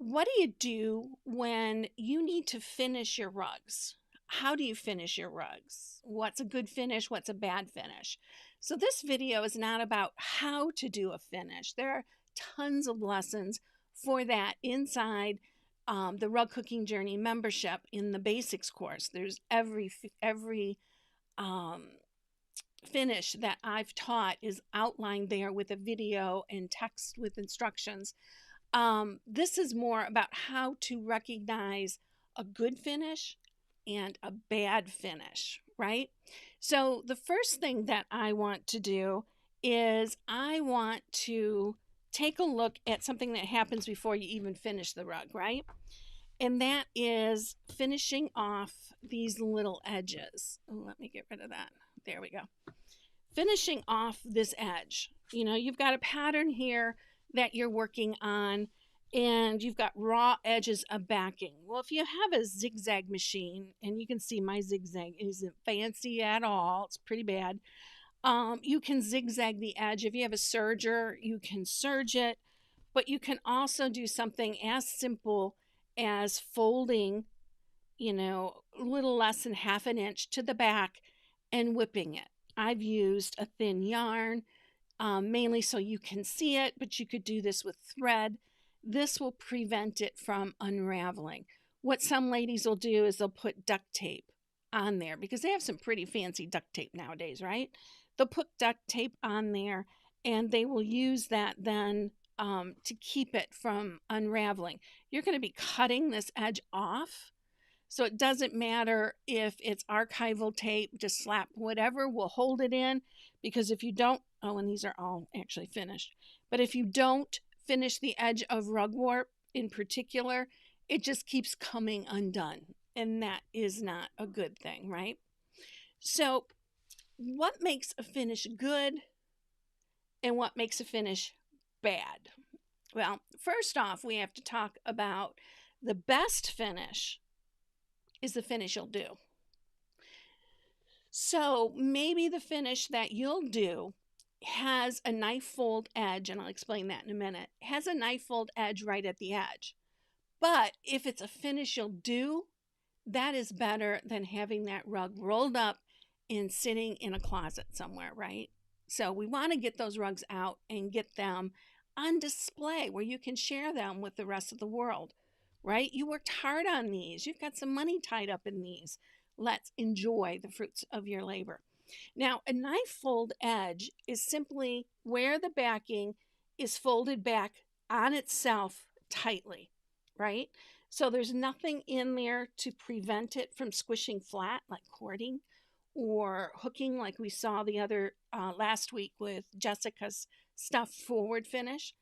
What do you do when you need to finish your rugs? How do you finish your rugs? What's a good finish? What's a bad finish? So, this video is not about how to do a finish. There are tons of lessons for that inside the Rug Cooking Journey membership in the basics course. There's every um, finish that I've taught is outlined there with a video and text with instructions. This is more about how to recognize a good finish and a bad finish, right? So, the first thing that I want to do is I want to take a look at something that happens before you even finish the rug, right? And that is finishing off these little edges. Oh, let me get rid of that. There we go. Finishing off this edge. You know, you've got a pattern here that you're working on, and you've got raw edges of backing. Well, if you have a zigzag machine, and you can see my zigzag isn't fancy at all, it's pretty bad. You can zigzag the edge. If you have a serger, you can serge it, but you can also do something as simple as folding, a little less than half an inch to the back and whipping it. I've used a thin yarn, mainly so you can see it, but you could do this with thread. This will prevent it from unraveling. What some ladies will do is they'll put duct tape on there because they have some pretty fancy duct tape nowadays, right? They'll put duct tape on there and they will use that then to keep it from unraveling. You're going to be cutting this edge off. So it doesn't matter if it's archival tape, just slap whatever will hold it in, because if you don't, oh, and these are all actually finished, but if you don't finish the edge of rugwort in particular, it just keeps coming undone, and that is not a good thing, right? So what makes a finish good and what makes a finish bad? Well, first off, we have to talk about the best finish is the finish you'll do. So maybe the finish that you'll do has a knife fold edge, and I'll explain that in a minute, has a knife fold edge right at the edge. But if it's a finish you'll do, that is better than having that rug rolled up and sitting in a closet somewhere, right? So we want to get those rugs out and get them on display where you can share them with the rest of the world, right? You worked hard on these. You've got some money tied up in these. Let's enjoy the fruits of your labor. Now, a knife fold edge is simply where the backing is folded back on itself tightly, right? So there's nothing in there to prevent it from squishing flat like cording or hooking like we saw the other last week with Jessica's stuff forward finish,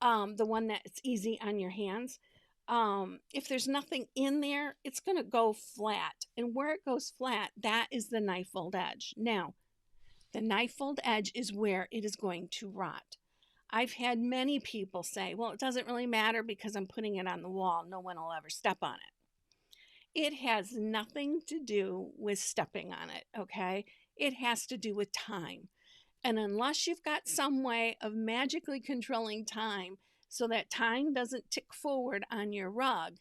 the one that's easy on your hands. If there's nothing in there, it's going to go flat. And where it goes flat, that is the knife fold edge. Now, the knife fold edge is where it is going to rot. I've had many people say, well, it doesn't really matter because I'm putting it on the wall. No one will ever step on it. It has nothing to do with stepping on it, okay? It has to do with time. And unless you've got some way of magically controlling time so that time doesn't tick forward on your rug,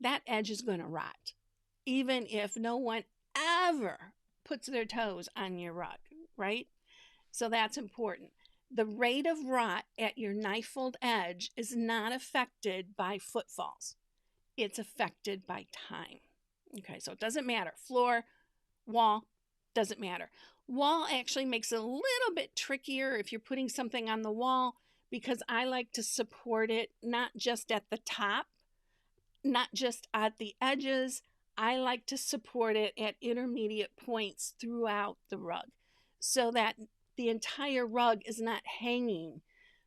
that edge is going to rot, even if no one ever puts their toes on your rug, right? So that's important. The rate of rot at your knife fold edge is not affected by footfalls. It's affected by time. Okay, so it doesn't matter. Floor, wall, doesn't matter. Wall actually makes it a little bit trickier if you're putting something on the wall, because I like to support it not just at the top, not just at the edges. I like to support it at intermediate points throughout the rug so that the entire rug is not hanging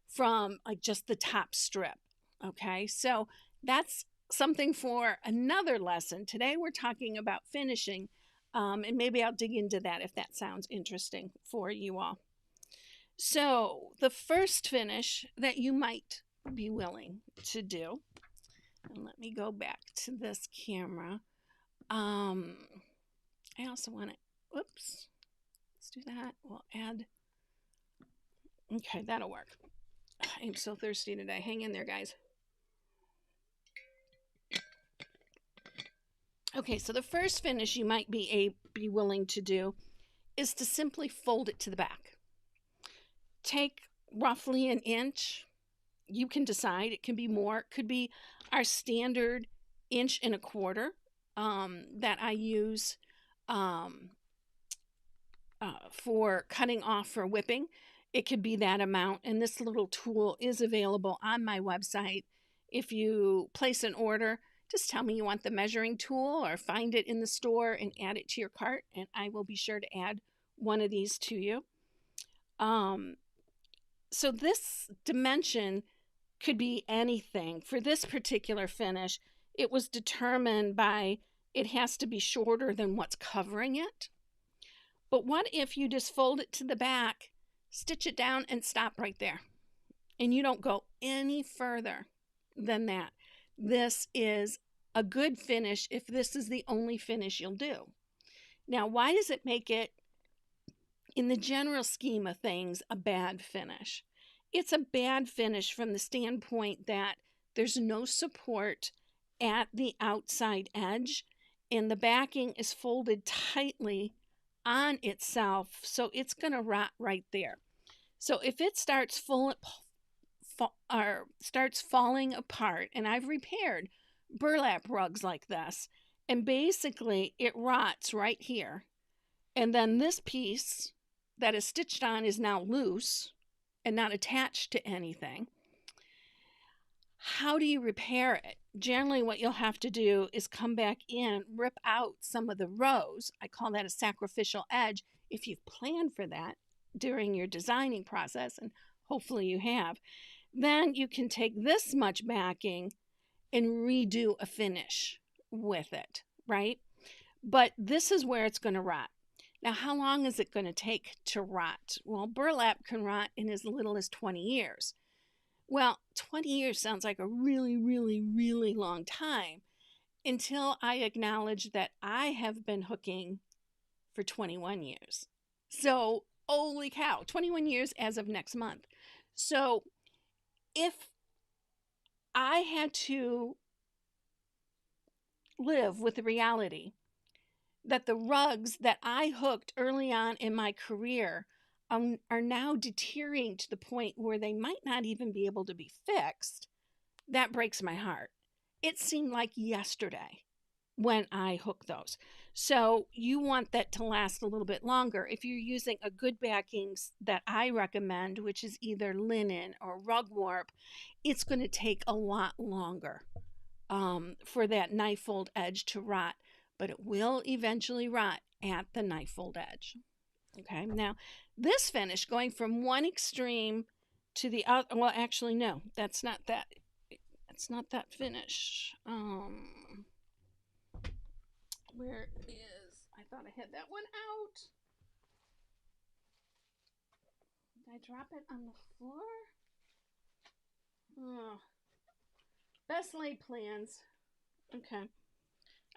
from like just the top strip. Okay, so that's something for another lesson. Today we're talking about finishing, and maybe I'll dig into that if that sounds interesting for you all. So the first finish that you might be willing to do, and let me go back to this camera. I also want to, whoops, let's do that. We'll add, okay, that'll work. I'm so thirsty today. Hang in there, guys. Okay, so the first finish you might be willing to do is to simply fold it to the back. Take roughly an inch. You can decide. It can be more. It could be our standard 1.25 inches that I use um, for cutting off for whipping. It could be that amount. And this little tool is available on my website. If you place an order, just tell me you want the measuring tool or find it in the store and add it to your cart, and I will be sure to add one of these to you. So this dimension could be anything. For this particular finish, it was determined by it has to be shorter than what's covering it. But what if you just fold it to the back, stitch it down, and stop right there? And you don't go any further than that. This is a good finish if this is the only finish you'll do. Now, why does it make it, in the general scheme of things, a bad finish? It's a bad finish from the standpoint that there's no support at the outside edge, and the backing is folded tightly on itself, so it's going to rot right there. So if it starts falling apart, and I've repaired burlap rugs like this, and basically it rots right here, and then this piece that is stitched on is now loose and not attached to anything. How do you repair it? Generally, what you'll have to do is come back in, rip out some of the rows. I call that a sacrificial edge if you've planned for that during your designing process, and hopefully you have. Then you can take this much backing and redo a finish with it, right? But this is where it's going to rot. Now, how long is it going to take to rot? Well, burlap can rot in as little as 20 years. Well, 20 years sounds like a really, really, really long time until I acknowledge that I have been hooking for 21 years. So, holy cow, 21 years as of next month. So, if I had to live with the reality that the rugs that I hooked early on in my career are now deteriorating to the point where they might not even be able to be fixed, that breaks my heart. It seemed like yesterday when I hooked those. So you want that to last a little bit longer. If you're using a good backing that I recommend, which is either linen or rug warp, it's going to take a lot longer for that knife fold edge to rot, but it will eventually rot at the knife fold edge. Okay, now this finish going from one extreme to the other, well, actually, no, that's not that finish. Where is, I thought I had that one out. Did I drop it on the floor? Oh, best laid plans. Okay.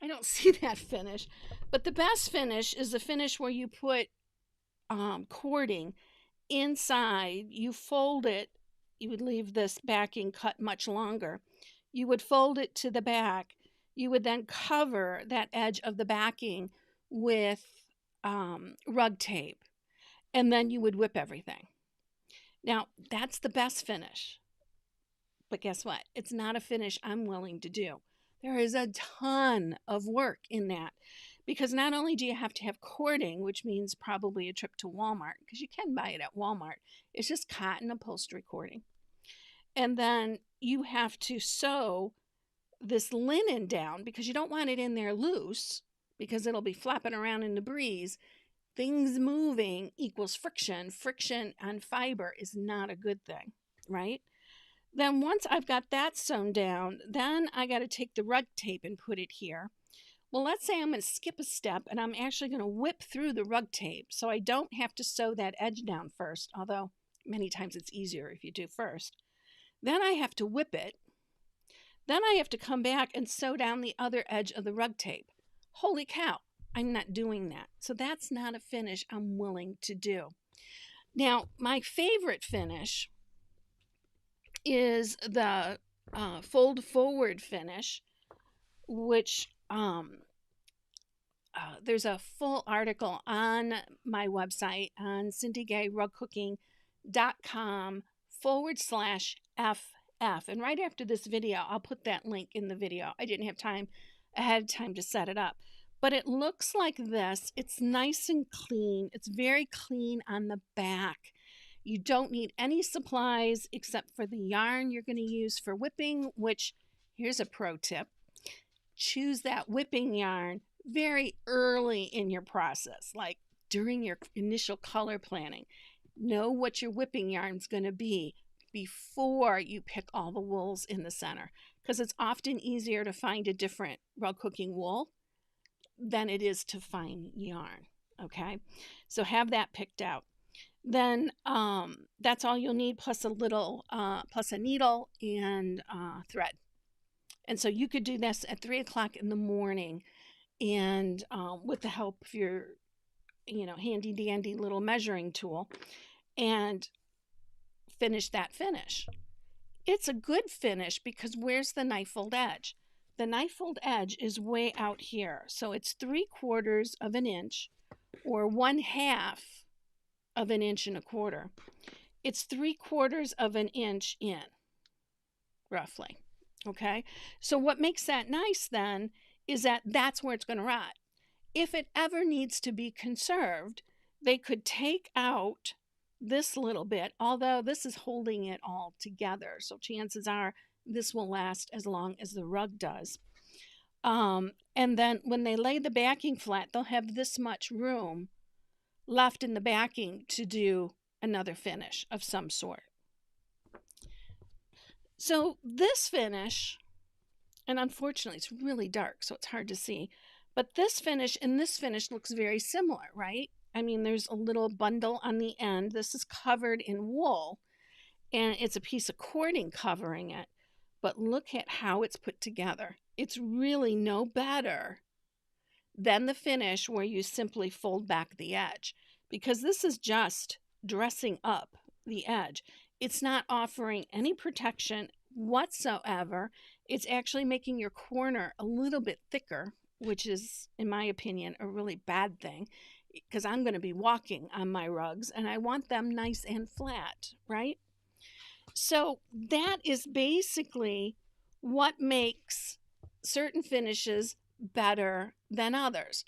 I don't see that finish. But the best finish is the finish where you put cording inside. You fold it. You would leave this backing cut much longer. You would fold it to the back. You would then cover that edge of the backing with rug tape. And then you would whip everything. Now, that's the best finish. But guess what? It's not a finish I'm willing to do. There is a ton of work in that, because not only do you have to have cording, which means probably a trip to Walmart, because you can buy it at Walmart. It's just cotton upholstery cording. And then you have to sew this linen down, because you don't want it in there loose, because it'll be flapping around in the breeze. Things moving equals friction. Friction on fiber is not a good thing, right? Then once I've got that sewn down, then I got to take the rug tape and put it here. Well, let's say I'm going to skip a step and I'm actually going to whip through the rug tape so I don't have to sew that edge down first, although many times it's easier if you do first. Then I have to whip it. Then I have to come back and sew down the other edge of the rug tape. Holy cow, I'm not doing that. So that's not a finish I'm willing to do. Now, my favorite finish is the fold forward finish, which there's a full article on my website on cindygayrughooking.com/FF. And right after this video, I'll put that link in the video. I didn't have time ahead of time to set it up. But it looks like this. It's nice and clean. It's very clean on the back. You don't need any supplies except for the yarn you're going to use for whipping, which, here's a pro tip. Choose that whipping yarn very early in your process, like during your initial color planning. Know what your whipping yarn's going to be before you pick all the wools in the center, because it's often easier to find a different rug hooking wool than it is to find yarn. Okay, so have that picked out. Then that's all you'll need, plus a little plus a needle and thread. And so you could do this at 3 o'clock in the morning, and with the help of your, handy dandy little measuring tool, and finish that finish. It's a good finish because where's the knife fold edge? The knife fold edge is way out here. So it's 3/4 of an inch, or 1/2 of an inch and a quarter. It's 3/4 of an inch in, roughly. Okay, so what makes that nice then is that that's where it's going to rot. If it ever needs to be conserved, they could take out this little bit, although this is holding it all together. So chances are this will last as long as the rug does. And then when they lay the backing flat, they'll have this much room left in the backing to do another finish of some sort. So this finish, and unfortunately it's really dark, so it's hard to see, but this finish and this finish looks very similar, right? I mean, there's a little bundle on the end. This is covered in wool, and it's a piece of cording covering it. But look at how it's put together. It's really no better than the finish where you simply fold back the edge, because this is just dressing up the edge. It's not offering any protection whatsoever. It's actually making your corner a little bit thicker, which is, in my opinion, a really bad thing, because I'm going to be walking on my rugs and I want them nice and flat, right? So that is basically what makes certain finishes better than others.